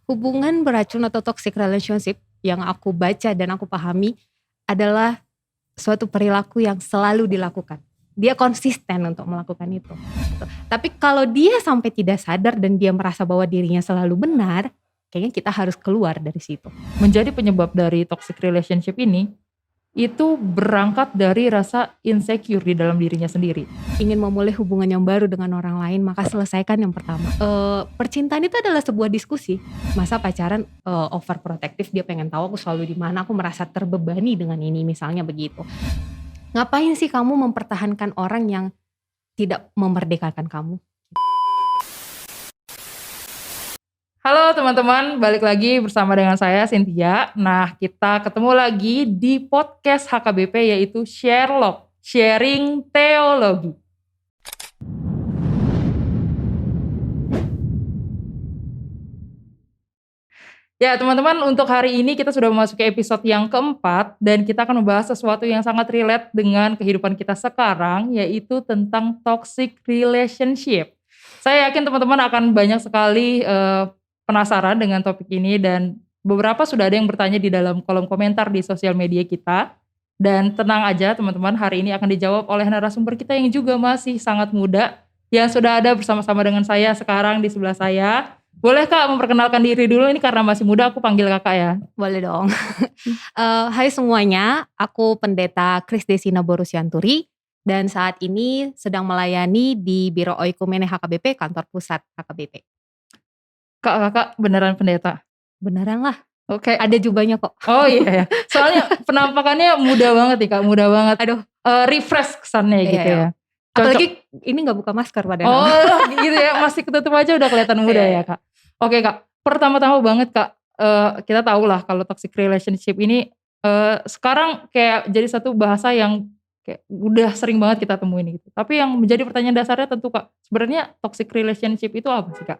Hubungan beracun atau toxic relationship yang aku baca dan aku pahami adalah suatu perilaku yang selalu dilakukan. Dia konsisten untuk melakukan itu. Tapi kalau dia sampai tidak sadar dan dia merasa bahwa dirinya selalu benar, kayaknya kita harus keluar dari situ. Menjadi penyebab dari toxic relationship ini, itu berangkat dari rasa insecure di dalam dirinya sendiri. Ingin memulai hubungan yang baru dengan orang lain, maka selesaikan yang pertama. Percintaan itu adalah sebuah diskusi. Masa pacaran overprotective, dia pengen tahu aku selalu di mana, aku merasa terbebani dengan ini, misalnya begitu. Ngapain sih kamu mempertahankan orang yang tidak memerdekakan kamu? Halo teman-teman, balik lagi bersama dengan saya Cynthia. Nah, kita ketemu lagi di podcast HKBP yaitu Sherlock, Sharing Teologi. Ya teman-teman, untuk hari ini kita sudah memasuki episode yang keempat dan kita akan membahas sesuatu yang sangat relate dengan kehidupan kita sekarang, yaitu tentang toxic relationship. Saya yakin teman-teman akan banyak sekali penasaran dengan topik ini dan beberapa sudah ada yang bertanya di dalam kolom komentar di sosial media kita. Dan tenang aja teman-teman, hari ini akan dijawab oleh narasumber kita yang juga masih sangat muda, yang sudah ada bersama-sama dengan saya sekarang di sebelah saya. Boleh Kak memperkenalkan diri dulu, ini karena masih muda aku panggil Kakak ya. Boleh dong. Hai semuanya, aku Pendeta Kris Desina Borusianturi dan saat ini sedang melayani di Biro Oikumene HKBP, kantor pusat HKBP. Kakak beneran pendeta? Beneran lah. Oke. Ada jubahnya kok. Oh iya ya. Soalnya penampakannya muda banget nih Kak, muda banget. Aduh. Refresh kesannya Iya, gitu iya. ya. Cocok. Apalagi ini gak buka masker padahal. Oh gitu ya, masih ketutup aja udah kelihatan muda ya Kak. Oke Kak, pertama-tama banget Kak, kita tahu lah kalau toxic relationship ini sekarang kayak jadi satu bahasa yang kayak udah sering banget kita temuin gitu. Tapi yang menjadi pertanyaan dasarnya tentu Kak, sebenarnya toxic relationship itu apa sih Kak?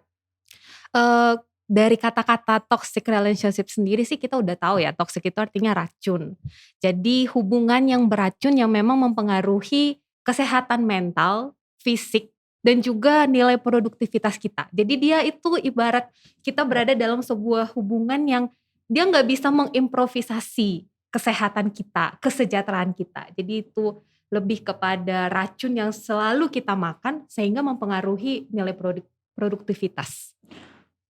Dari kata-kata toxic relationship sendiri sih kita udah tahu ya, toxic itu artinya racun. Jadi hubungan yang beracun yang memang mempengaruhi kesehatan mental, fisik, dan juga nilai produktivitas kita. Jadi dia itu ibarat kita berada dalam sebuah hubungan yang dia nggak bisa mengimprovisasi kesehatan kita, kesejahteraan kita. Jadi itu lebih kepada racun yang selalu kita makan sehingga mempengaruhi nilai produktivitas.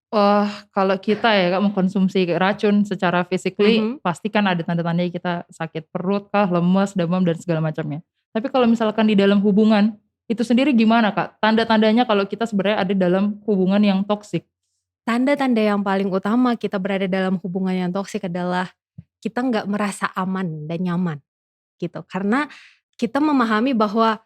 Wah, kalau kita ya Kak mengkonsumsi racun secara physically, pasti kan ada tanda-tandanya kita sakit perut kah, lemes, demam dan segala macamnya. Tapi kalau misalkan di dalam hubungan, itu sendiri gimana Kak? Tanda-tandanya kalau kita sebenarnya ada dalam hubungan yang toksik. Tanda-tanda yang paling utama kita berada dalam hubungan yang toksik adalah kita nggak merasa aman dan nyaman gitu. Karena kita memahami bahwa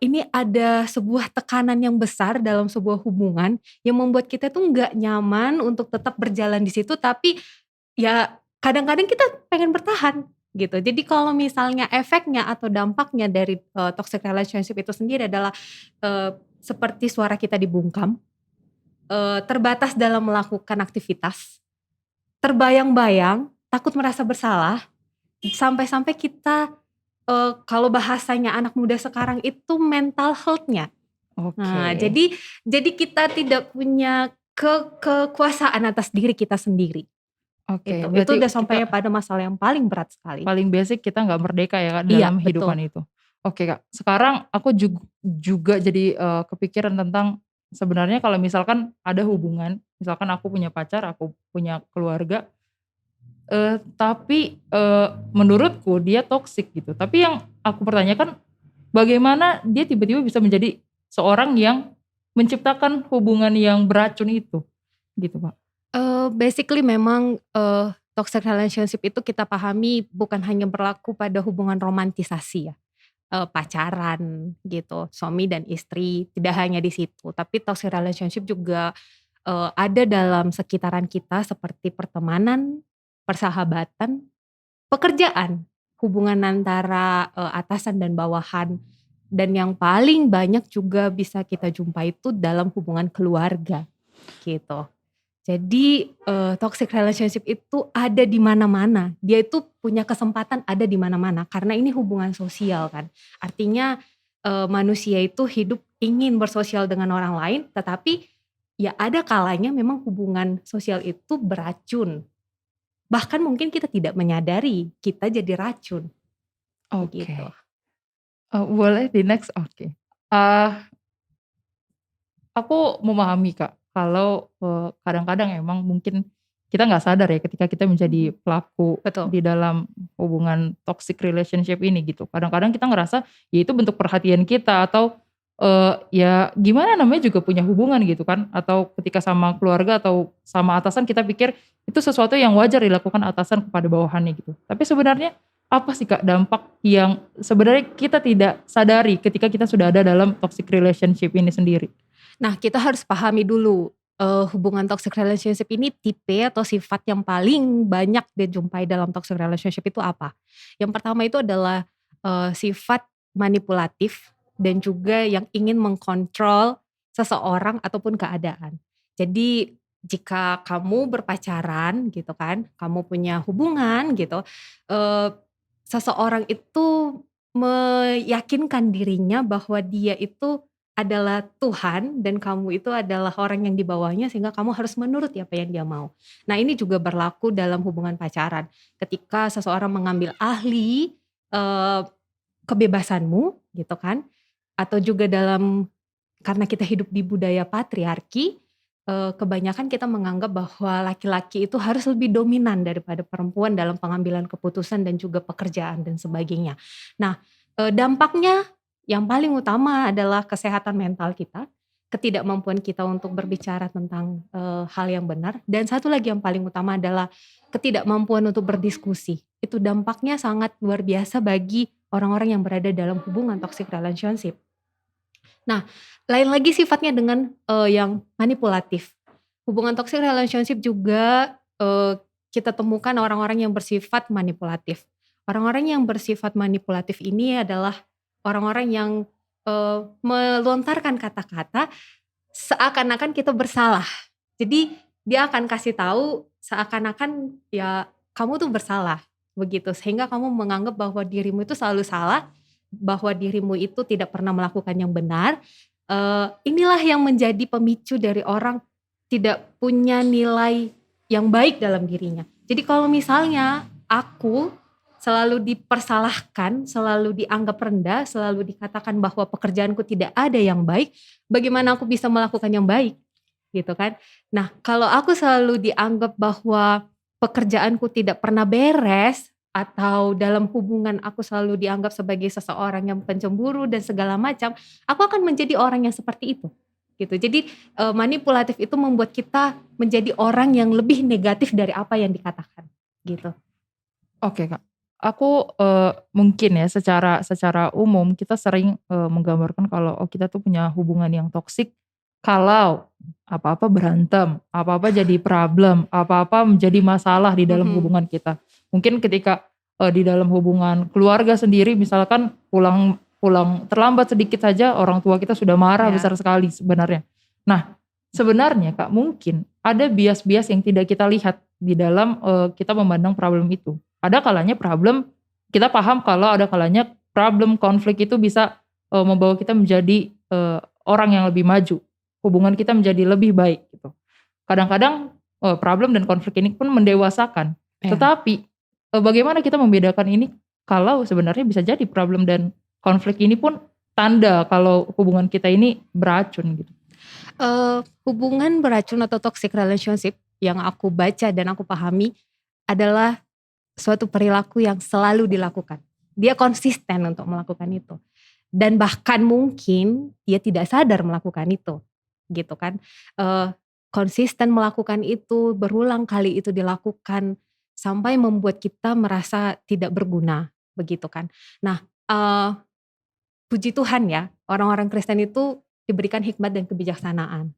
ini ada sebuah tekanan yang besar dalam sebuah hubungan yang membuat kita tuh nggak nyaman untuk tetap berjalan di situ, tapi ya kadang-kadang kita pengen bertahan gitu. Jadi kalau misalnya efeknya atau dampaknya dari toxic relationship itu sendiri adalah seperti suara kita dibungkam, terbatas dalam melakukan aktivitas, terbayang-bayang, takut merasa bersalah, sampai-sampai kita kalau bahasanya anak muda sekarang itu mental health-nya. Oke. Nah, jadi kita tidak punya kekuasaan atas diri kita sendiri. Oke, Itu berarti udah sampai kita pada masalah yang paling berat sekali. paling basic kita nggak merdeka ya Kak Iya, dalam betul. kehidupan itu. Oke Kak, sekarang aku juga jadi kepikiran tentang sebenarnya kalau misalkan ada hubungan, misalkan aku punya pacar, aku punya keluarga, tapi menurutku dia toksik gitu. Tapi yang aku pertanyakan, bagaimana dia tiba-tiba bisa menjadi seorang yang menciptakan hubungan yang beracun itu, gitu Pak? Basically memang toxic relationship itu kita pahami bukan hanya berlaku pada hubungan romantisasi ya, pacaran gitu, suami dan istri, tidak hanya di situ. Tapi toxic relationship juga ada dalam sekitaran kita seperti pertemanan, persahabatan, pekerjaan, hubungan antara atasan dan bawahan, dan yang paling banyak juga bisa kita jumpai itu dalam hubungan keluarga gitu. Jadi toxic relationship itu ada di mana-mana. Dia itu punya kesempatan ada di mana-mana karena ini hubungan sosial kan. Artinya manusia itu hidup ingin bersosial dengan orang lain, tetapi ya ada kalanya memang hubungan sosial itu beracun. Bahkan mungkin kita tidak menyadari kita jadi racun, begitu. Oke. Boleh di next? Oke. Eee, aku memahami Kak, kalau, kadang-kadang emang mungkin kita nggak sadar ya ketika kita menjadi Mhm. pelaku Betul. di dalam hubungan toxic relationship ini gitu. Kadang-kadang kita ngerasa ya itu bentuk perhatian kita atau, ya gimana namanya juga punya hubungan gitu kan, atau ketika sama keluarga atau sama atasan kita pikir itu sesuatu yang wajar dilakukan atasan kepada bawahannya gitu. Tapi sebenarnya apa sih Kak dampak yang sebenarnya kita tidak sadari ketika kita sudah ada dalam toxic relationship ini sendiri? Nah, kita harus pahami dulu, hubungan toxic relationship ini tipe atau sifat yang paling banyak dijumpai dalam toxic relationship itu apa? Yang pertama itu adalah, sifat manipulatif dan juga yang ingin mengkontrol seseorang ataupun keadaan. Jadi jika kamu berpacaran gitu kan, kamu punya hubungan gitu, eee, seseorang itu meyakinkan dirinya bahwa dia itu adalah Tuhan dan kamu itu adalah orang yang di bawahnya sehingga kamu harus menuruti apa yang dia mau. Nah, ini juga berlaku dalam hubungan pacaran. Ketika seseorang mengambil alih, eee, kebebasanmu gitu kan, atau juga karena kita hidup di budaya patriarki, kebanyakan kita menganggap bahwa laki-laki itu harus lebih dominan daripada perempuan dalam pengambilan keputusan dan juga pekerjaan dan sebagainya. Nah, dampaknya yang paling utama adalah kesehatan mental kita, ketidakmampuan kita untuk berbicara tentang, hal yang benar, dan satu lagi yang paling utama adalah ketidakmampuan untuk berdiskusi. Itu dampaknya sangat luar biasa bagi orang-orang yang berada dalam hubungan toxic relationship. Nah, lain lagi sifatnya dengan, yang manipulatif. Hubungan toxic relationship juga, kita temukan orang-orang yang bersifat manipulatif. Orang-orang yang bersifat manipulatif ini adalah orang-orang yang, melontarkan kata-kata seakan-akan kita bersalah. Jadi dia akan kasih tahu seakan-akan ya kamu tuh bersalah, begitu. Sehingga kamu menganggap bahwa dirimu itu selalu salah, bahwa dirimu itu tidak pernah melakukan yang benar. Inilah yang menjadi pemicu dari orang tidak punya nilai yang baik dalam dirinya. Jadi kalau misalnya aku selalu dipersalahkan, selalu dianggap rendah, selalu dikatakan bahwa pekerjaanku tidak ada yang baik, bagaimana aku bisa melakukan yang baik, gitu kan. Nah, kalau aku selalu dianggap bahwa pekerjaanku tidak pernah beres, atau dalam hubungan aku selalu dianggap sebagai seseorang yang pencemburu dan segala macam, aku akan menjadi orang yang seperti itu, gitu. Jadi, manipulatif itu membuat kita menjadi orang yang lebih negatif dari apa yang dikatakan, gitu. Oke Kak, aku, mungkin ya secara secara umum kita sering, menggambarkan kalau, oh kita tuh punya hubungan yang toksik kalau apa-apa berantem, apa-apa jadi problem, apa-apa menjadi masalah di dalam Mhm, hubungan kita. Mungkin ketika, di dalam hubungan keluarga sendiri misalkan pulang pulang terlambat sedikit saja orang tua kita sudah marah ya, besar sekali sebenarnya. Nah, sebenarnya Kak mungkin ada bias-bias yang tidak kita lihat di dalam, kita memandang problem itu. Ada kalanya problem, kita paham kalau ada kalanya problem, konflik itu bisa, membawa kita menjadi, orang yang lebih maju, hubungan kita menjadi lebih baik gitu. Kadang-kadang, problem dan konflik ini pun mendewasakan. ya. Tetapi, bagaimana kita membedakan ini kalau sebenarnya bisa jadi problem dan konflik ini pun tanda kalau hubungan kita ini beracun gitu? Hubungan beracun atau toxic relationship yang aku baca dan aku pahami adalah suatu perilaku yang selalu dilakukan. Dia konsisten untuk melakukan itu. Dan bahkan mungkin dia tidak sadar melakukan itu, gitu kan. Konsisten melakukan itu, berulang kali itu dilakukan, sampai membuat kita merasa tidak berguna, begitu kan. Nah, eee, puji Tuhan ya, orang-orang Kristen itu diberikan hikmat dan kebijaksanaan.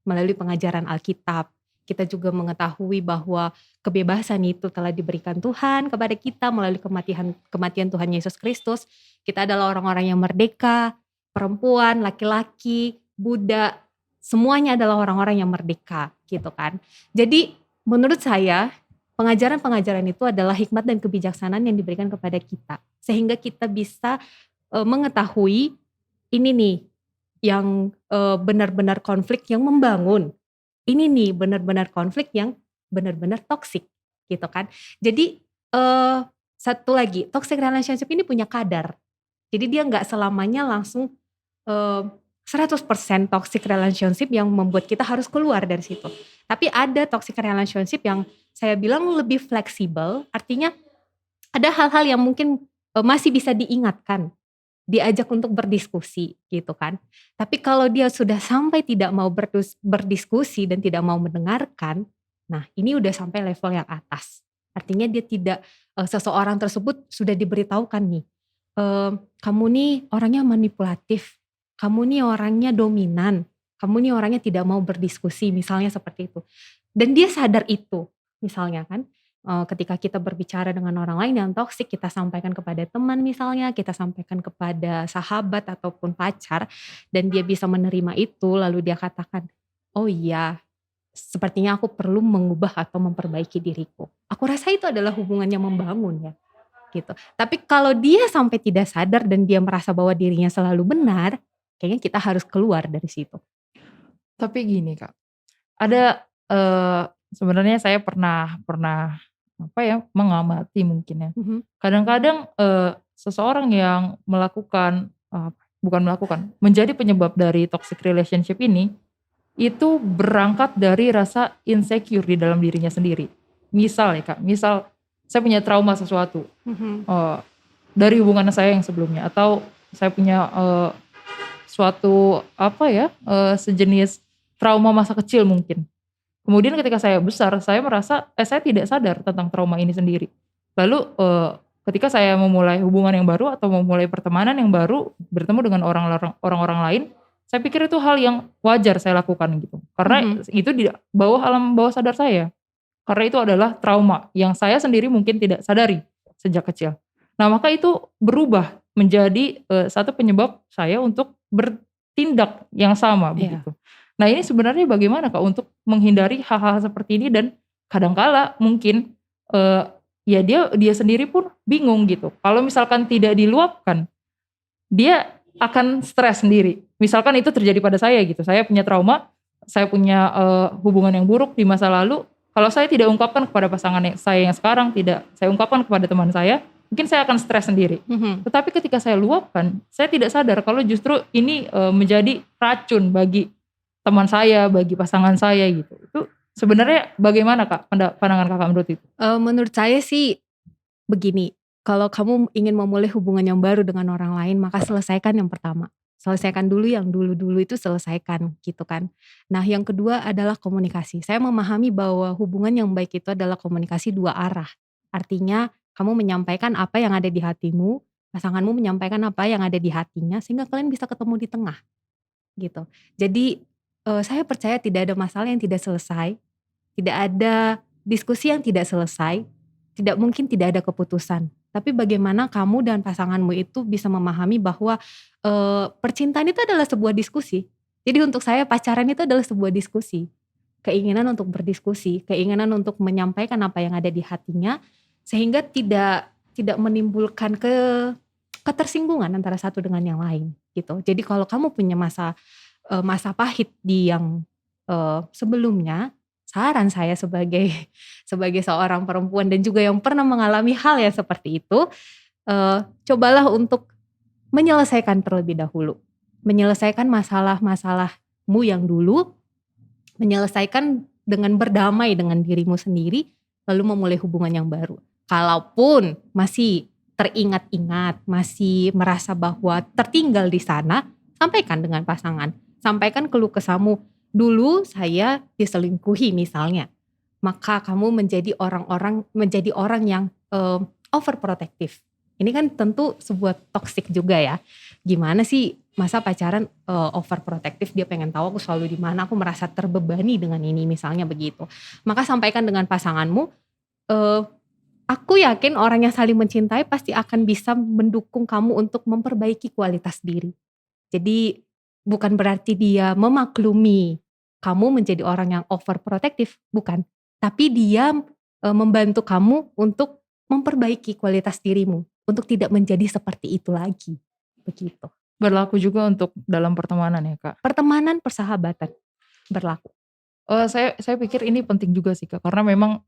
Melalui pengajaran Alkitab, kita juga mengetahui bahwa kebebasan itu telah diberikan Tuhan kepada kita melalui kematian kematian Tuhan Yesus Kristus. Kita adalah orang-orang yang merdeka, perempuan, laki-laki, Buddha, semuanya adalah orang-orang yang merdeka gitu kan. Jadi menurut saya pengajaran-pengajaran itu adalah hikmat dan kebijaksanaan yang diberikan kepada kita. Sehingga kita bisa mengetahui ini nih yang benar-benar konflik yang membangun. Ini nih benar-benar konflik yang benar-benar toksik gitu kan. Jadi satu lagi, toxic relationship ini punya kadar. Jadi dia nggak selamanya langsung 100% toxic relationship yang membuat kita harus keluar dari situ. Tapi ada toxic relationship yang saya bilang lebih fleksibel, artinya ada hal-hal yang mungkin masih bisa diingatkan, diajak untuk berdiskusi gitu kan. Tapi kalau dia sudah sampai tidak mau berdiskusi dan tidak mau mendengarkan, nah ini udah sampai level yang atas. Artinya dia tidak, seseorang tersebut sudah diberitahukan nih, kamu nih orangnya manipulatif, kamu nih orangnya dominan, kamu nih orangnya tidak mau berdiskusi, misalnya seperti itu. Dan dia sadar itu, misalnya kan, ketika kita berbicara dengan orang lain yang toksik, kita sampaikan kepada teman misalnya, kita sampaikan kepada sahabat ataupun pacar, dan dia bisa menerima itu, lalu dia katakan, oh iya, sepertinya aku perlu mengubah atau memperbaiki diriku. Aku rasa itu adalah hubungan yang membangun ya, gitu. Tapi kalau dia sampai tidak sadar dan dia merasa bahwa dirinya selalu benar, kayaknya kita harus keluar dari situ. Tapi gini Kak, ada, sebenarnya saya pernah pernah apa ya, mengamati mungkin ya. Mhm, Kadang-kadang, seseorang yang melakukan, bukan melakukan, menjadi penyebab dari toxic relationship ini, itu berangkat dari rasa insecure di dalam dirinya sendiri. Misal ya Kak, misal saya punya trauma sesuatu, mhm, dari hubungan saya yang sebelumnya, atau saya punya, suatu apa ya, sejenis trauma masa kecil mungkin. Kemudian ketika saya besar, saya merasa saya tidak sadar tentang trauma ini sendiri. Lalu, ketika saya memulai hubungan yang baru atau memulai pertemanan yang baru, bertemu dengan orang-orang lain, saya pikir itu hal yang wajar saya lakukan gitu. Karena mhm. itu di bawah alam bawah sadar saya. Karena itu adalah trauma yang saya sendiri mungkin tidak sadari sejak kecil. Nah, maka itu berubah menjadi, satu penyebab saya untuk bertindak yang sama Iya. begitu. Nah, ini sebenarnya bagaimana Kak untuk menghindari hal-hal seperti ini, dan kadangkala mungkin, eee, ya dia dia sendiri pun bingung gitu. Kalau misalkan tidak diluapkan, dia akan stres sendiri. Misalkan itu terjadi pada saya gitu, saya punya trauma, saya punya, hubungan yang buruk di masa lalu, kalau saya tidak ungkapkan kepada pasangan saya yang sekarang, tidak saya ungkapkan kepada teman saya, mungkin saya akan stres sendiri. Mhm. Tetapi ketika saya luapkan, saya tidak sadar kalau justru ini, menjadi racun bagi teman saya, bagi pasangan saya gitu. Itu sebenarnya bagaimana Kak, pandangan Kakak menurut itu? Menurut saya sih begini, kalau kamu ingin memulai hubungan yang baru dengan orang lain, maka selesaikan yang pertama. Selesaikan dulu yang dulu-dulu itu selesaikan gitu kan. Nah yang kedua adalah komunikasi. Saya memahami bahwa hubungan yang baik itu adalah komunikasi dua arah. Artinya kamu menyampaikan apa yang ada di hatimu, pasanganmu menyampaikan apa yang ada di hatinya sehingga kalian bisa ketemu di tengah gitu. Jadi saya percaya tidak ada masalah yang tidak selesai, tidak ada diskusi yang tidak selesai, tidak mungkin tidak ada keputusan. Tapi bagaimana kamu dan pasanganmu itu bisa memahami bahwa, percintaan itu adalah sebuah diskusi. Jadi untuk saya pacaran itu adalah sebuah diskusi. Keinginan untuk berdiskusi, keinginan untuk menyampaikan apa yang ada di hatinya, sehingga tidak menimbulkan ketersinggungan antara satu dengan yang lain, gitu. Jadi kalau kamu punya masa pahit di yang, sebelumnya, saran saya sebagai sebagai seorang perempuan dan juga yang pernah mengalami hal yang seperti itu, cobalah untuk menyelesaikan terlebih dahulu. Menyelesaikan masalah-masalahmu yang dulu, menyelesaikan dengan berdamai dengan dirimu sendiri, lalu memulai hubungan yang baru. Kalaupun masih teringat-ingat, masih merasa bahwa tertinggal di sana, sampaikan dengan pasangan. Sampaikan keluh kesahmu, dulu saya diselingkuhi misalnya, maka kamu menjadi orang yang overprotective. Ini kan tentu sebuah toxic juga ya. Gimana sih masa pacaran overprotective, dia pengen tahu aku selalu di mana, aku merasa terbebani dengan ini misalnya begitu. Maka sampaikan dengan pasanganmu, eh, aku yakin orang yang saling mencintai pasti akan bisa mendukung kamu untuk memperbaiki kualitas diri. Jadi bukan berarti dia memaklumi kamu menjadi orang yang overprotective, bukan. Tapi dia membantu kamu untuk memperbaiki kualitas dirimu, untuk tidak menjadi seperti itu lagi, begitu. Berlaku juga untuk dalam pertemanan ya, Kak? Pertemanan, persahabatan berlaku. Saya pikir ini penting juga sih, Kak, karena memang,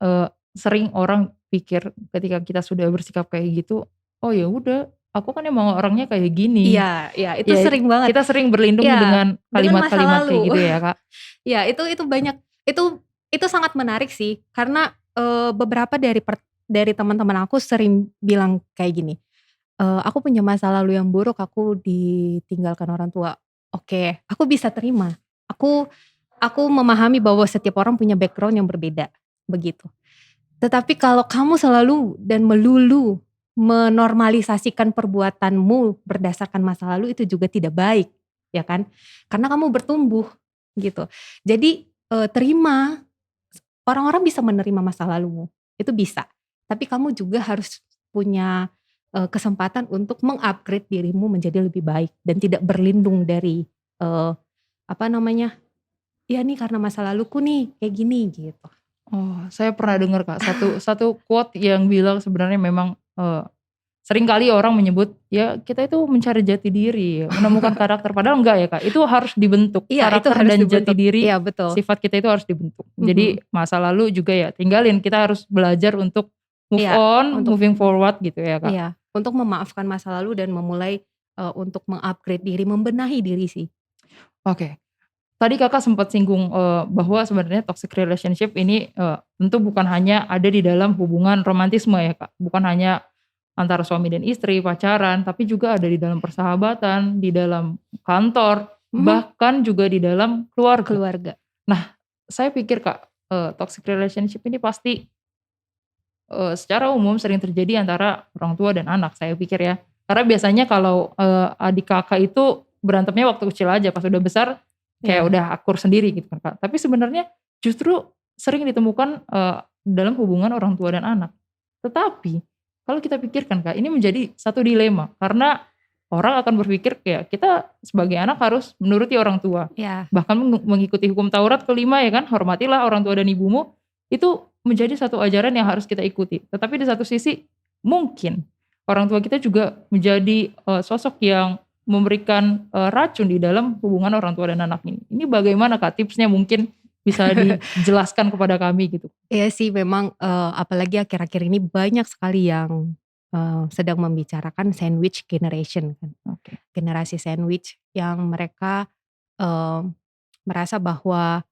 sering orang pikir ketika kita sudah bersikap kayak gitu, "Oh ya udah, aku kan emang orangnya kayak gini." Iya iya, itu Ya sering banget. kita sering berlindung Iya, dengan dengan masa kalimat-kalimat kayak lalu. gitu ya, Kak? Ya itu banyak, itu sangat menarik sih karena, beberapa dari teman-teman aku sering bilang kayak gini, "Aku punya masa lalu yang buruk, aku ditinggalkan orang tua." Oke, aku bisa terima. Aku aku memahami bahwa setiap orang punya background yang berbeda, begitu. Tetapi kalau kamu selalu dan melulu menormalisasikan perbuatanmu berdasarkan masa lalu itu juga tidak baik, ya kan? Karena kamu bertumbuh, gitu. Jadi, terima, orang-orang bisa menerima masa lalumu, itu bisa. Tapi kamu juga harus punya, kesempatan untuk meng-upgrade dirimu menjadi lebih baik dan tidak berlindung dari, apa namanya, "Ya nih karena masa laluku nih kayak gini," gitu. Oh, saya pernah dengar, Kak, satu satu quote yang bilang sebenarnya memang, sering kali orang menyebut, ya kita itu mencari jati diri, menemukan karakter, padahal enggak ya, Kak, itu harus dibentuk. Iya itu Karakter harus dan jati dibentuk. diri, Iya betul. sifat kita itu harus dibentuk. Mhm. Jadi masa lalu juga ya tinggalin, kita harus belajar untuk move Iya, on, untuk moving forward gitu ya, Kak. iya, untuk memaafkan masa lalu dan memulai, untuk meng-upgrade diri, membenahi diri sih. Oke. Tadi Kakak sempat singgung, bahwa sebenarnya toxic relationship ini, tentu bukan hanya ada di dalam hubungan romantisme ya, Kak. Bukan hanya antara suami dan istri, pacaran, tapi juga ada di dalam persahabatan, di dalam kantor, Mhm. bahkan juga di dalam keluarga. Keluarga. Nah, saya pikir Kak, toxic relationship ini pasti, secara umum sering terjadi antara orang tua dan anak, saya pikir ya. Karena biasanya kalau, adik Kakak itu berantemnya waktu kecil aja, pas udah besar kayak Iya. udah akur sendiri gitu kan, Kak. Tapi sebenarnya justru sering ditemukan, dalam hubungan orang tua dan anak. Tetapi kalau kita pikirkan, Kak, ini menjadi satu dilema karena orang akan berpikir kayak kita sebagai anak harus menuruti orang tua, Iya. bahkan mengikuti hukum Taurat kelima ya kan, hormatilah orang tua dan ibumu, itu menjadi satu ajaran yang harus kita ikuti. Tetapi di satu sisi mungkin orang tua kita juga menjadi, sosok yang memberikan, racun di dalam hubungan orang tua dan anak ini. Ini bagaimana, Kak, tipsnya mungkin bisa dijelaskan kepada kami gitu? Iya sih memang, apalagi akhir-akhir ini banyak sekali yang, sedang membicarakan sandwich generation kan. Oke. Generasi sandwich yang mereka, eee, merasa bahwa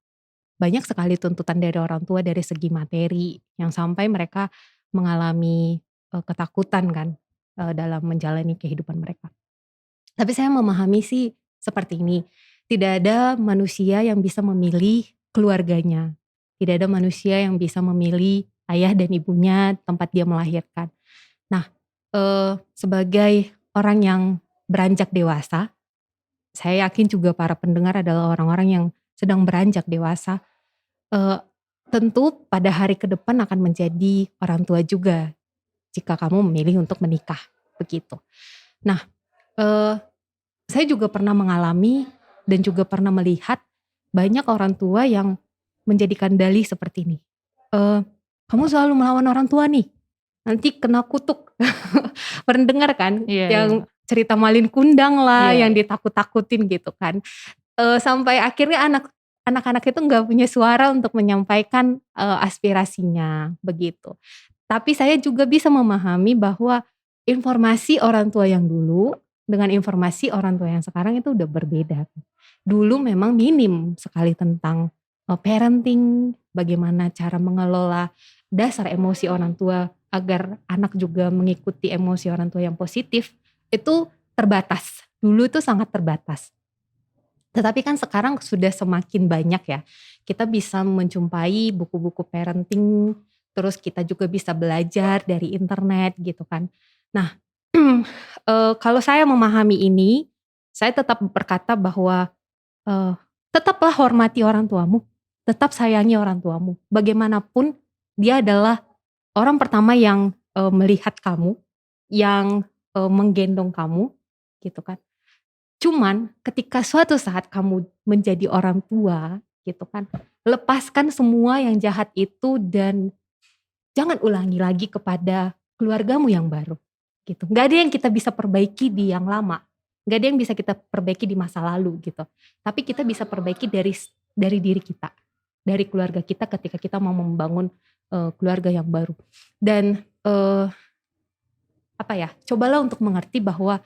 banyak sekali tuntutan dari orang tua dari segi materi, yang sampai mereka mengalami, ketakutan kan, dalam menjalani kehidupan mereka. Tapi saya memahami sih seperti ini, tidak ada manusia yang bisa memilih keluarganya, tidak ada manusia yang bisa memilih ayah dan ibunya tempat dia melahirkan. Nah, sebagai orang yang beranjak dewasa, saya yakin juga para pendengar adalah orang-orang yang sedang beranjak dewasa, eee, tentu pada hari ke depan akan menjadi orang tua juga jika kamu memilih untuk menikah, begitu. Nah, eee saya juga pernah mengalami dan juga pernah melihat banyak orang tua yang menjadikan dalih seperti ini, eee, "Kamu selalu melawan orang tua nih, nanti kena kutuk." Pernah dengar kan? Iya iya, Yang cerita malin kundang lah, iya yang iya. ditakut-takutin gitu kan. Sampai akhirnya anak-anak itu nggak punya suara untuk menyampaikan, aspirasinya, begitu. Tapi saya juga bisa memahami bahwa informasi orang tua yang dulu dengan informasi orang tua yang sekarang itu udah berbeda. Dulu memang minim sekali tentang, parenting, bagaimana cara mengelola dasar emosi orang tua agar anak juga mengikuti emosi orang tua yang positif, itu terbatas. Dulu itu sangat terbatas. Tetapi kan sekarang sudah semakin banyak ya, kita bisa menjumpai buku-buku parenting, terus kita juga bisa belajar dari internet gitu kan. Nah, kalau saya memahami ini, saya tetap berkata bahwa, eee, tetaplah hormati orang tuamu, tetap sayangi orang tuamu. Bagaimanapun dia adalah orang pertama yang, melihat kamu, yang, menggendong kamu, gitu kan. Cuman ketika suatu saat kamu menjadi orang tua gitu kan, lepaskan semua yang jahat itu dan jangan ulangi lagi kepada keluargamu yang baru gitu. Nggak ada yang kita bisa perbaiki di yang lama. Nggak ada yang bisa kita perbaiki di masa lalu gitu. Tapi kita bisa perbaiki dari diri kita, dari keluarga kita ketika kita mau membangun keluarga yang baru. Dan cobalah untuk mengerti bahwa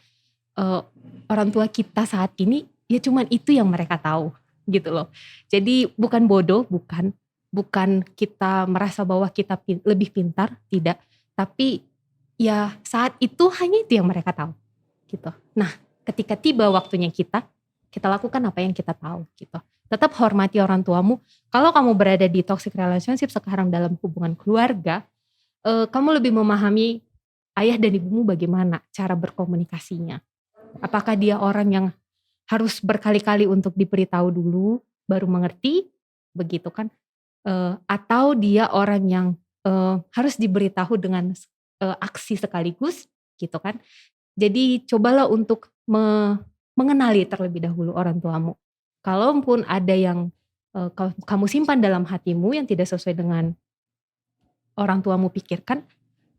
orang tua kita saat ini ya cuman itu yang mereka tahu gitu loh. Jadi bukan bodoh, bukan kita merasa bahwa kita lebih pintar, tidak. Tapi ya saat itu hanya itu yang mereka tahu gitu. Nah, ketika tiba waktunya kita lakukan apa yang kita tahu gitu. Tetap hormati orang tuamu. Kalau kamu berada di toxic relationship sekarang dalam hubungan keluarga, kamu lebih memahami ayah dan ibumu bagaimana cara berkomunikasinya. Apakah dia orang yang harus berkali-kali untuk diberitahu dulu baru mengerti, begitu kan? Atau dia orang yang harus diberitahu dengan aksi sekaligus, gitu kan? Jadi cobalah untuk mengenali terlebih dahulu orang tuamu. Kalaupun ada yang kamu simpan dalam hatimu yang tidak sesuai dengan orang tuamu pikirkan,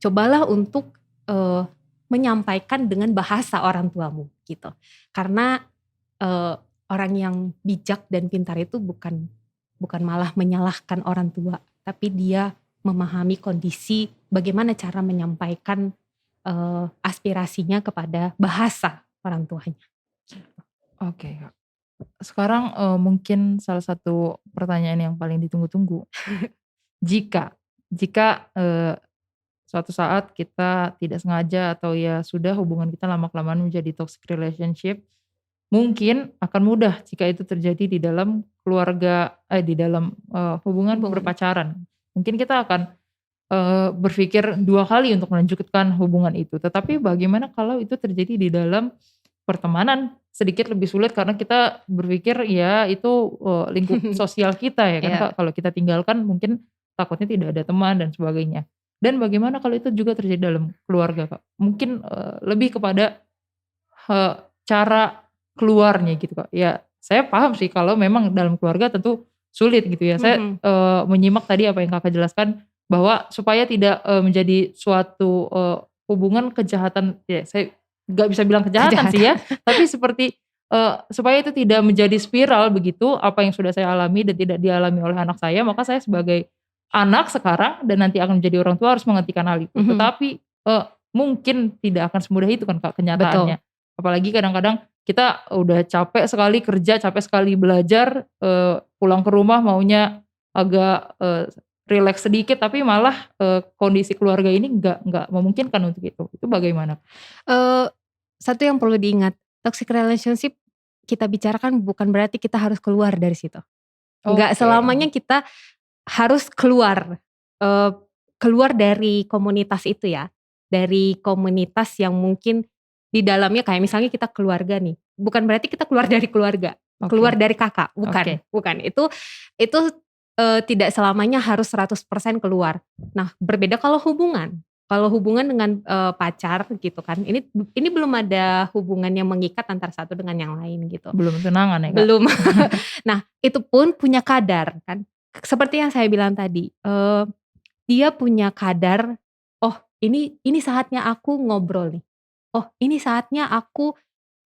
cobalah untuk menyampaikan dengan bahasa orang tuamu gitu. Karena orang yang bijak dan pintar itu bukan malah menyalahkan orang tua, tapi dia memahami kondisi bagaimana cara menyampaikan aspirasinya kepada bahasa orang tuanya. Oke, Kak. Sekarang mungkin salah satu pertanyaan yang paling ditunggu-tunggu. Jika suatu saat kita tidak sengaja atau ya sudah hubungan kita lama-kelamaan menjadi toxic relationship, mungkin akan mudah jika itu terjadi di dalam keluarga, di dalam hubungan berpacaran. Mungkin kita akan berpikir 2 kali untuk melanjutkan hubungan itu. Tetapi bagaimana kalau itu terjadi di dalam pertemanan? Sedikit lebih sulit karena kita berpikir ya itu lingkup sosial kita ya kan Iya. Kak. Kalau kita tinggalkan mungkin takutnya tidak ada teman dan sebagainya. Dan bagaimana kalau itu juga terjadi dalam keluarga Kak? Mungkin lebih kepada cara keluarnya gitu Kak. Ya saya paham sih kalau memang dalam keluarga tentu sulit gitu ya. Saya menyimak tadi apa yang Kakak jelaskan bahwa supaya tidak menjadi suatu hubungan kejahatan, ya saya nggak bisa bilang kejahatan sih ya, tapi seperti supaya itu tidak menjadi spiral begitu, apa yang sudah saya alami dan tidak dialami oleh anak saya, maka saya sebagai anak sekarang dan nanti akan menjadi orang tua harus menghentikan hal itu. Tetapi mungkin tidak akan semudah itu kan Kak kenyataannya. Apalagi kadang-kadang kita udah capek sekali kerja, capek sekali belajar, pulang ke rumah maunya agak rileks sedikit, tapi malah kondisi keluarga ini nggak memungkinkan untuk itu. Itu bagaimana? Satu yang perlu diingat, toxic relationship kita bicarakan bukan berarti kita harus keluar dari situ. Nggak Oke. selamanya kita harus keluar dari komunitas itu ya. Dari komunitas yang mungkin di dalamnya kayak misalnya kita keluarga nih. Bukan berarti kita keluar dari keluarga, keluar dari kakak, bukan. Bukan. Itu tidak selamanya harus 100% keluar. Nah, berbeda kalau hubungan. Kalau hubungan dengan pacar gitu kan, ini belum ada hubungan yang mengikat antara satu dengan yang lain gitu. Belum tunangan ya Kak? Belum. Nah, itu pun punya kadar kan. Seperti yang saya bilang tadi, dia punya kadar, oh ini saatnya aku ngobrol nih. Oh ini saatnya aku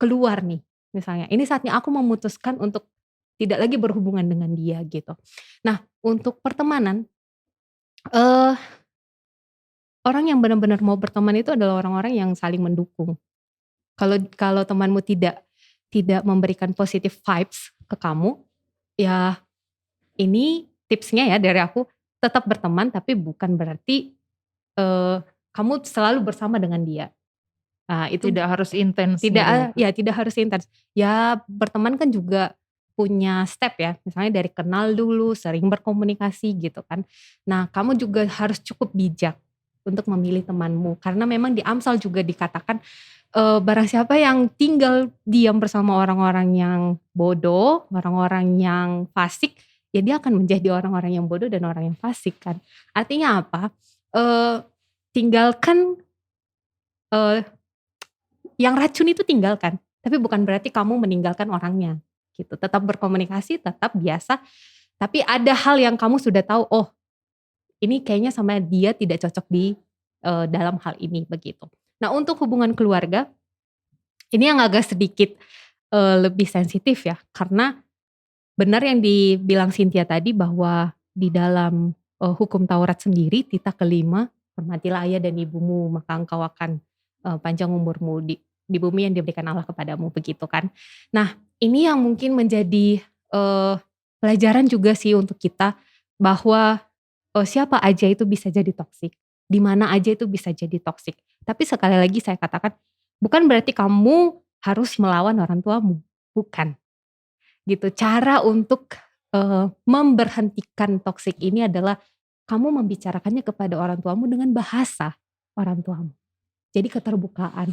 keluar nih misalnya. Ini saatnya aku memutuskan untuk tidak lagi berhubungan dengan dia gitu. Nah, untuk pertemanan, orang yang benar-benar mau berteman itu adalah orang-orang yang saling mendukung. Kalau temanmu tidak memberikan positive vibes ke kamu, ya ini tipsnya ya dari aku, tetap berteman tapi bukan berarti kamu selalu bersama dengan dia. Nah, itu Tidak harus intens gitu tidak ya Kak? tidak harus intens. Ya berteman kan juga punya step ya, misalnya dari kenal dulu, sering berkomunikasi gitu kan. Nah, kamu juga harus cukup bijak untuk memilih temanmu, karena memang di Amsal juga dikatakan barang siapa yang tinggal diam bersama orang-orang yang bodoh, orang-orang yang fasik, ya dia akan menjadi orang-orang yang bodoh dan orang yang fasik kan. Artinya apa? Tinggalkan yang racun itu tinggalkan, tapi bukan berarti kamu meninggalkan orangnya gitu. Tetap berkomunikasi, tetap biasa, tapi ada hal yang kamu sudah tahu, oh ini kayaknya sama dia tidak cocok di dalam hal ini begitu. Nah, untuk hubungan keluarga, Ini yang agak sedikit lebih sensitif ya, karena benar yang dibilang Cynthia tadi bahwa di dalam hukum Taurat sendiri Tita kelima, hormatilah ayah dan ibumu maka engkau akan panjang umurmu di bumi yang diberikan Allah kepadamu, begitu kan. Nah ini yang mungkin menjadi pelajaran juga sih untuk kita bahwa siapa aja itu bisa jadi toksik, di mana aja itu bisa jadi toksik. Tapi sekali lagi saya katakan bukan berarti kamu harus melawan orang tuamu, bukan gitu. Cara untuk memberhentikan toksik ini adalah kamu membicarakannya kepada orang tuamu dengan bahasa orang tuamu. Jadi keterbukaan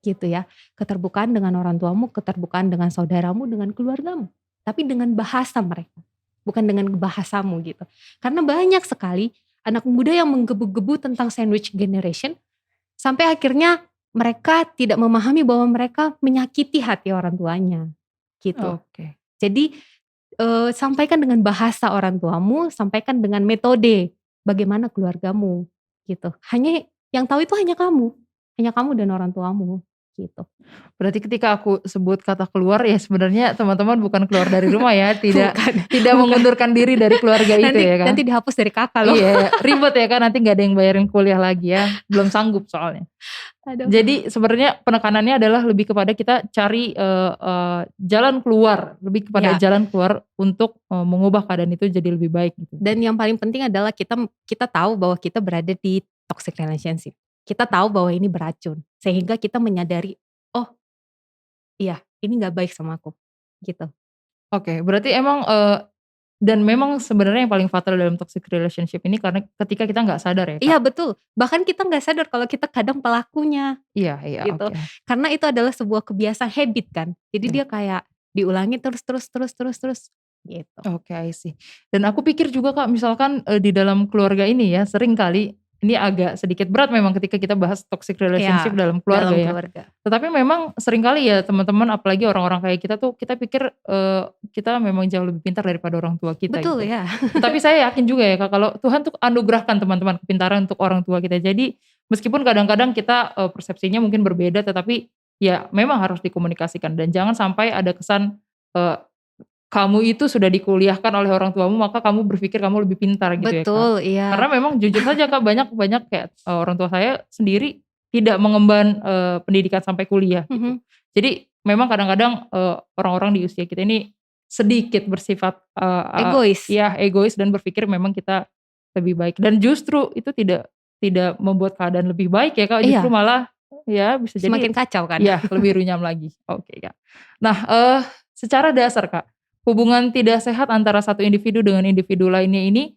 gitu ya. Keterbukaan dengan orang tuamu, keterbukaan dengan saudaramu, dengan keluargamu. Tapi dengan bahasa mereka, bukan dengan bahasamu gitu. Karena banyak sekali anak muda yang menggebu-gebu tentang sandwich generation sampai akhirnya mereka tidak memahami bahwa mereka menyakiti hati orang tuanya gitu. Oke. Jadi sampaikan dengan bahasa orang tuamu, sampaikan dengan metode bagaimana keluargamu gitu. Hanya yang tahu itu hanya kamu dan orang tuamu gitu. Berarti ketika aku sebut kata keluar ya sebenarnya teman-teman bukan keluar dari rumah ya, tidak Bukan, tidak bukan. mengundurkan diri dari keluarga itu ya kan. Nanti dihapus dari kakak loh. Iya, ribet ya kan, nanti gak ada yang bayarin kuliah lagi ya, belum sanggup soalnya. Aduh. Jadi sebenarnya penekanannya adalah lebih kepada kita cari jalan keluar, lebih kepada Ya. jalan keluar untuk mengubah keadaan itu jadi lebih baik gitu. Dan yang paling penting adalah kita tahu bahwa kita berada di toxic relationship. Kita tahu bahwa ini beracun, sehingga kita menyadari, oh iya ini gak baik sama aku gitu. Oke, berarti emang dan memang sebenarnya yang paling fatal dalam toxic relationship ini karena ketika kita gak sadar ya Kak? Iya betul, bahkan kita gak sadar kalau kita kadang pelakunya Iya, gitu. oke. Karena itu adalah sebuah kebiasaan habit kan, jadi Iya. dia kayak diulangi terus gitu. Oke, I see. Dan aku pikir juga Kak misalkan di dalam keluarga ini ya sering kali ini agak sedikit berat memang ketika kita bahas toxic relationship Iya, dalam keluarga dalam ya. keluarga. Tetapi memang sering kali ya teman-teman apalagi orang-orang kayak kita tuh kita pikir kita memang jauh lebih pintar daripada orang tua kita Betul gitu. ya. Tapi saya yakin juga ya Kak kalau Tuhan tuh anugerahkan teman-teman kepintaran untuk orang tua kita. Jadi meskipun kadang-kadang kita persepsinya mungkin berbeda tetapi ya memang harus dikomunikasikan dan jangan sampai ada kesan kamu itu sudah dikuliahkan oleh orang tuamu maka kamu berpikir kamu lebih pintar gitu ya Kak. Betul, iya. Karena memang jujur saja Kak banyak kayak orang tua saya sendiri tidak mengemban pendidikan sampai kuliah gitu. Jadi memang kadang-kadang orang-orang di usia kita ini sedikit bersifat Egois. ya egois dan berpikir memang kita lebih baik dan justru itu tidak membuat keadaan lebih baik ya Kak, justru Iya. malah ya bisa jadi Semakin kacau kan. ya lebih runyam lagi. Oke Kak. Nah secara dasar Kak, hubungan tidak sehat antara satu individu dengan individu lainnya ini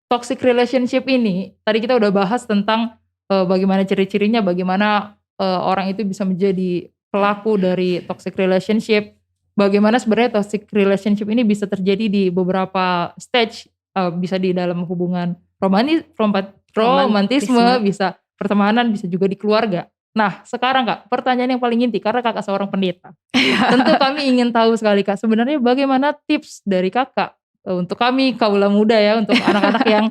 toxic relationship ini tadi kita udah bahas tentang bagaimana ciri-cirinya, bagaimana orang itu bisa menjadi pelaku dari toxic relationship, bagaimana sebenarnya toxic relationship ini bisa terjadi di beberapa stage, bisa di dalam hubungan romantisme, bisa pertemanan, bisa juga di keluarga. Nah sekarang Kak, pertanyaan yang paling inti karena Kakak seorang pendeta. Tentu kami ingin tahu sekali Kak, sebenarnya bagaimana tips dari Kakak untuk kami kaula muda ya, untuk anak-anak yang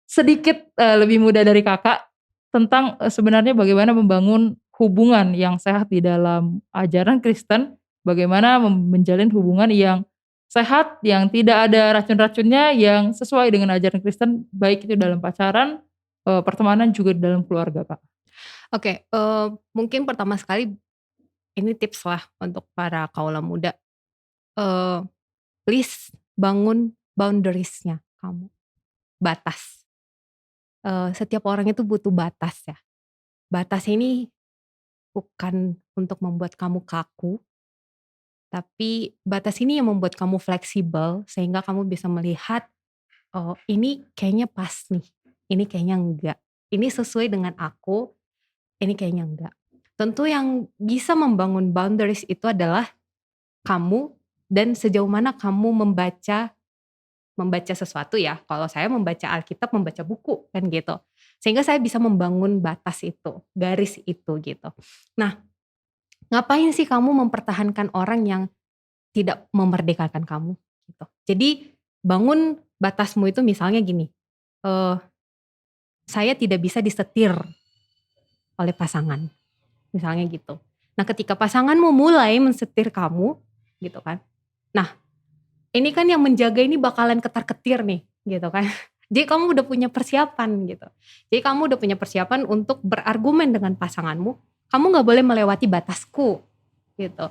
sedikit lebih muda dari Kakak tentang sebenarnya bagaimana membangun hubungan yang sehat di dalam ajaran Kristen, bagaimana menjalin hubungan yang sehat, yang tidak ada racun-racunnya, yang sesuai dengan ajaran Kristen, baik itu dalam pacaran, pertemanan juga dalam keluarga Kak. Oke, mungkin pertama sekali ini tips lah untuk para kaula muda. Please bangun boundaries-nya kamu, batas. Setiap orang itu butuh batas ya. Batas ini bukan untuk membuat kamu kaku, tapi batas ini yang membuat kamu fleksibel sehingga kamu bisa melihat, oh ini kayaknya pas nih, ini kayaknya enggak, ini sesuai dengan aku, ini kayaknya enggak. Tentu yang bisa membangun boundaries itu adalah kamu dan sejauh mana kamu membaca sesuatu ya. Kalau saya membaca Alkitab, membaca buku kan gitu. Sehingga saya bisa membangun batas itu, garis itu gitu. Nah, ngapain sih kamu mempertahankan orang yang tidak memerdekakan kamu gitu. Jadi bangun batasmu itu misalnya gini, saya tidak bisa disetir oleh pasangan, misalnya gitu. Nah, ketika pasanganmu mulai mensetir kamu gitu kan. Nah, ini kan yang menjaga ini bakalan ketar-ketir nih gitu kan. Jadi kamu udah punya persiapan gitu. Jadi kamu udah punya persiapan untuk berargumen dengan pasanganmu. Kamu gak boleh melewati batasku gitu.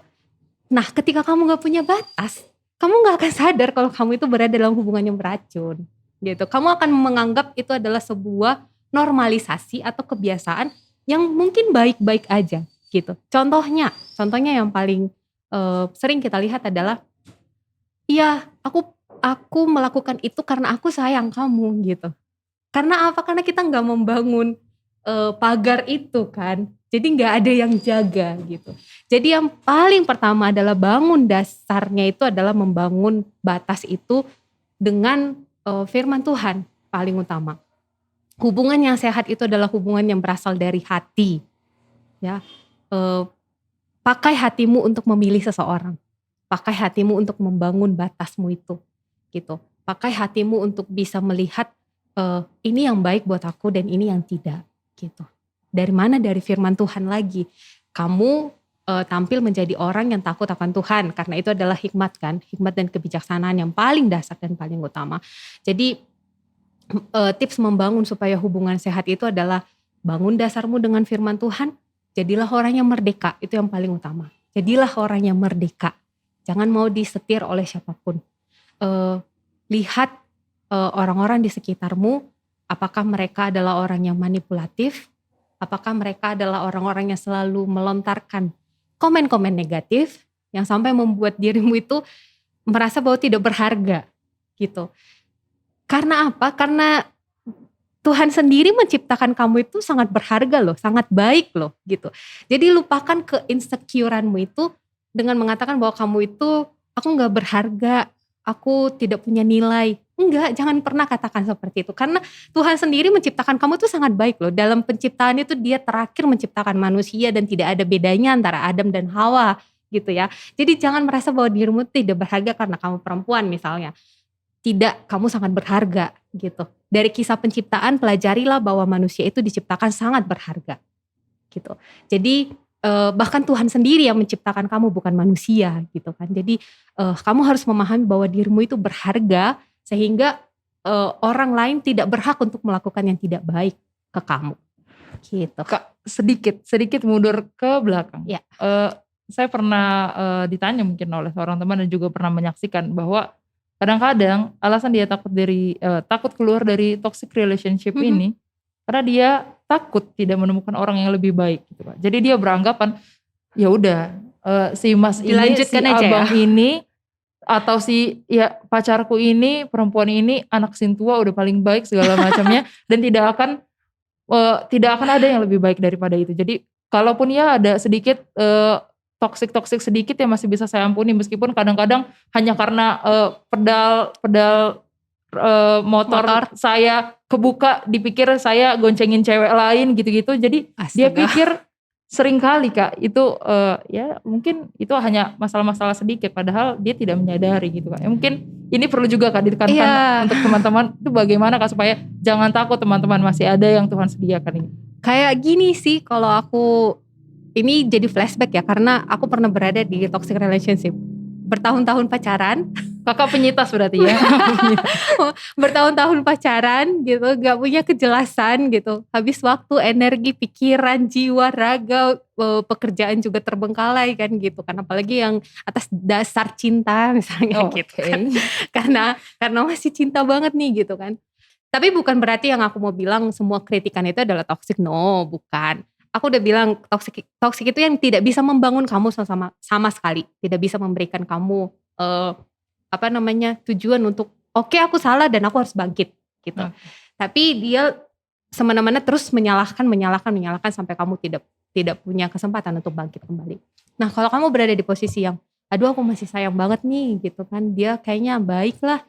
Nah, ketika kamu gak punya batas, kamu gak akan sadar kalau kamu itu berada dalam hubungan yang beracun gitu. Kamu akan menganggap itu adalah sebuah normalisasi atau kebiasaan yang mungkin baik-baik aja gitu. Contohnya yang paling sering kita lihat adalah, iya, aku melakukan itu karena aku sayang kamu gitu. Karena apa? Karena kita nggak membangun pagar itu kan. Jadi nggak ada yang jaga gitu. Jadi yang paling pertama adalah bangun dasarnya itu adalah membangun batas itu dengan firman Tuhan paling utama. Hubungan yang sehat itu adalah hubungan yang berasal dari hati. Ya, pakai hatimu untuk memilih seseorang. Pakai hatimu untuk membangun batasmu itu, gitu. Pakai hatimu untuk bisa melihat ini yang baik buat aku dan ini yang tidak, gitu. Dari mana? Dari firman Tuhan lagi. Kamu tampil menjadi orang yang takut akan Tuhan, karena itu adalah hikmat kan, hikmat dan kebijaksanaan yang paling dasar dan paling utama. Jadi tips membangun supaya hubungan sehat itu adalah bangun dasarmu dengan firman Tuhan. Jadilah orang yang merdeka, itu yang paling utama. Jadilah orang yang merdeka. Jangan mau disetir oleh siapapun. Lihat orang-orang di sekitarmu, apakah mereka adalah orang yang manipulatif, apakah mereka adalah orang-orang yang selalu melontarkan komen-komen negatif, yang sampai membuat dirimu itu merasa bahwa tidak berharga, gitu. Karena apa? Karena Tuhan sendiri menciptakan kamu itu sangat berharga loh, sangat baik loh gitu. Jadi lupakan keinsecureanmu itu dengan mengatakan bahwa kamu itu, aku gak berharga, aku tidak punya nilai. Enggak, jangan pernah katakan seperti itu. Karena Tuhan sendiri menciptakan kamu itu sangat baik loh. Dalam penciptaan itu dia terakhir menciptakan manusia dan tidak ada bedanya antara Adam dan Hawa gitu ya. Jadi jangan merasa bahwa dirimu tidak berharga karena kamu perempuan misalnya. Tidak, kamu sangat berharga gitu. Dari kisah penciptaan pelajarilah bahwa manusia itu diciptakan sangat berharga gitu. Jadi bahkan Tuhan sendiri yang menciptakan kamu, bukan manusia gitu kan. Jadi kamu harus memahami bahwa dirimu itu berharga sehingga orang lain tidak berhak untuk melakukan yang tidak baik ke kamu gitu. Kak, sedikit mundur ke belakang. Ya. Saya pernah ditanya mungkin oleh seorang teman dan juga pernah menyaksikan bahwa kadang-kadang alasan dia takut keluar dari toxic relationship ini karena dia takut tidak menemukan orang yang lebih baik gitu Pak. Jadi dia beranggapan ya udah si mas ini, si abang ini atau si ya pacarku ini, perempuan ini anak sintua udah paling baik segala macamnya dan tidak akan ada yang lebih baik daripada itu. Jadi kalaupun ya ada sedikit toksik sedikit ya masih bisa saya ampuni, meskipun kadang-kadang hanya karena pedal motor saya kebuka, dipikir saya goncengin cewek lain gitu-gitu. Jadi Astaga. Dia pikir sering kali Kak itu ya mungkin itu hanya masalah-masalah sedikit, padahal dia tidak menyadari gitu kan. Ya, mungkin ini perlu juga Kak ditekankan untuk teman-teman itu bagaimana Kak supaya jangan takut teman-teman, masih ada yang Tuhan sediakan ini. Kayak gini sih, kalau aku ini jadi flashback ya, karena aku pernah berada di toxic relationship. Bertahun-tahun pacaran. Kakak penyintas berarti ya. Bertahun-tahun pacaran gitu, gak punya kejelasan gitu. Habis waktu, energi, pikiran, jiwa, raga, pekerjaan juga terbengkalai kan gitu. Kan apalagi yang atas dasar cinta misalnya gitu kan. Karena masih cinta banget nih gitu kan. Tapi bukan berarti yang aku mau bilang semua kritikan itu adalah toxic, no, bukan. Aku udah bilang toxic itu yang tidak bisa membangun kamu sama sekali, tidak bisa memberikan kamu tujuan untuk oke, aku salah dan aku harus bangkit gitu. Tapi dia semena-mena terus menyalahkan sampai kamu tidak punya kesempatan untuk bangkit kembali. Nah, kalau kamu berada di posisi yang aduh aku masih sayang banget nih gitu kan, dia kayaknya baik lah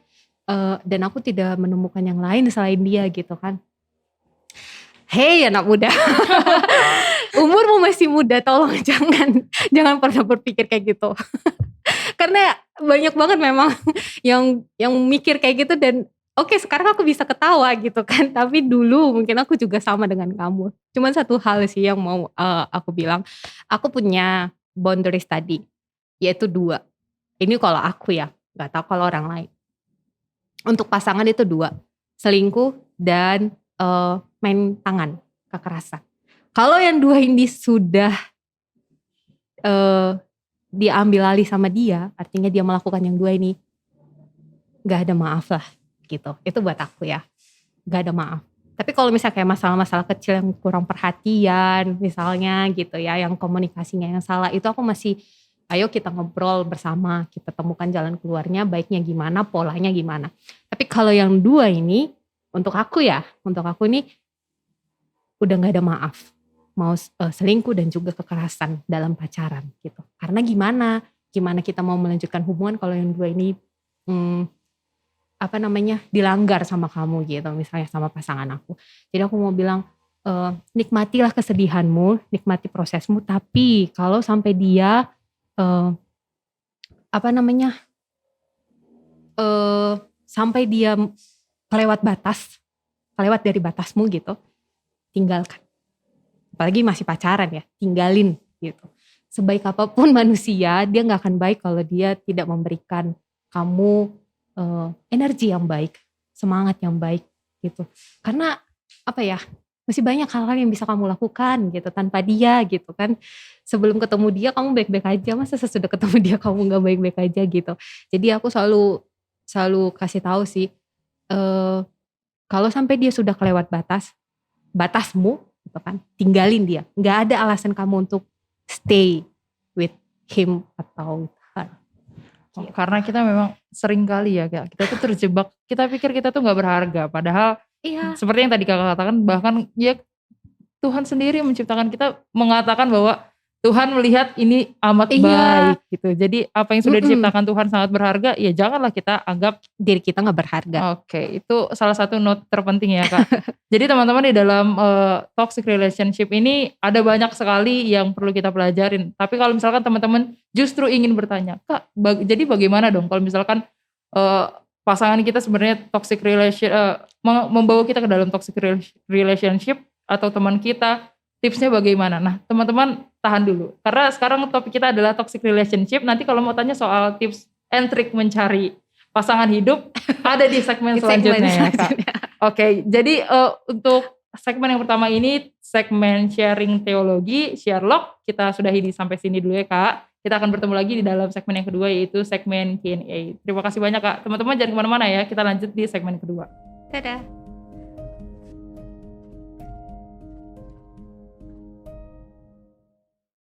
dan aku tidak menemukan yang lain selain dia gitu kan. Hei anak muda, umurmu masih muda, tolong jangan pernah berpikir kayak gitu. Karena banyak banget memang yang mikir kayak gitu dan Oke, sekarang aku bisa ketawa gitu kan, tapi dulu mungkin aku juga sama dengan kamu. Cuman satu hal sih yang mau, aku bilang, aku punya boundaries tadi, yaitu 2. Ini kalau aku ya, nggak tahu kalau orang lain. Untuk pasangan itu 2, selingkuh dan, main tangan, kekerasan. Kalau yang 2 ini sudah, eee, diambil alih sama dia, artinya dia melakukan yang 2 ini, nggak ada maaf lah gitu. Itu buat aku ya, nggak ada maaf. Tapi kalau misalnya kayak masalah-masalah kecil yang kurang perhatian misalnya gitu ya, yang komunikasinya yang salah, itu aku masih, ayo kita ngobrol bersama, kita temukan jalan keluarnya, baiknya gimana, polanya gimana. Tapi kalau yang 2 ini, untuk aku ya, untuk aku ini udah nggak ada maaf. Mau selingkuh dan juga kekerasan dalam pacaran gitu. Karena gimana kita mau melanjutkan hubungan kalau yang 2 ini, mmm dilanggar sama kamu gitu, misalnya sama pasangan aku. Jadi aku mau bilang, nikmatilah kesedihanmu, nikmati prosesmu, tapi kalau sampai dia, eee, apa namanya, eee, sampai dia kelewat dari batasmu gitu, tinggalkan. Apalagi masih pacaran ya, tinggalin gitu. Sebaik apapun manusia, dia nggak akan baik kalau dia tidak memberikan kamu, energi yang baik, semangat yang baik gitu. Karena apa ya, masih banyak hal-hal yang bisa kamu lakukan gitu tanpa dia gitu kan. Sebelum ketemu dia kamu baik-baik aja, masa sesudah ketemu dia kamu nggak baik-baik aja gitu. Jadi aku selalu selalu kasih tahu sih, eee, kalau sampai dia sudah kelewat batasmu gitu kan, tinggalin dia. Nggak ada alasan kamu untuk stay with him atau with her Oh, gitu. karena kita memang sering kali ya Kak, kita tuh terjebak, kita pikir kita tuh nggak berharga, padahal Iya, seperti yang tadi Kakak katakan, bahkan ya Tuhan sendiri yang menciptakan kita mengatakan bahwa Tuhan melihat ini amat iya, baik gitu. Jadi apa yang sudah mhm, diciptakan Tuhan sangat berharga, ya janganlah kita anggap. diri kita nggak berharga. Oke, itu salah satu note terpenting ya Kak. Jadi teman-teman di dalam toxic relationship ini ada banyak sekali yang perlu kita pelajarin. Tapi kalau misalkan teman-teman justru ingin bertanya, Kak, jadi bagaimana dong kalau misalkan eee, pasangan kita sebenarnya toxic membawa kita ke dalam toxic relationship atau teman kita, tipsnya bagaimana? Nah, teman-teman tahan dulu. Karena sekarang topik kita adalah toxic relationship. Nanti kalau mau tanya soal tips and trick mencari pasangan hidup ada di segmen Di segmen selanjutnya ya Kak. selanjutnya. Oke, jadi untuk segmen yang pertama ini segmen sharing teologi, Sherlock, kita sudahi sampai sini dulu ya Kak. Kita akan bertemu lagi di dalam segmen yang kedua yaitu segmen Q&A. Terima kasih banyak Kak. Teman-teman jangan kemana-mana ya, kita lanjut di segmen kedua. Dadah.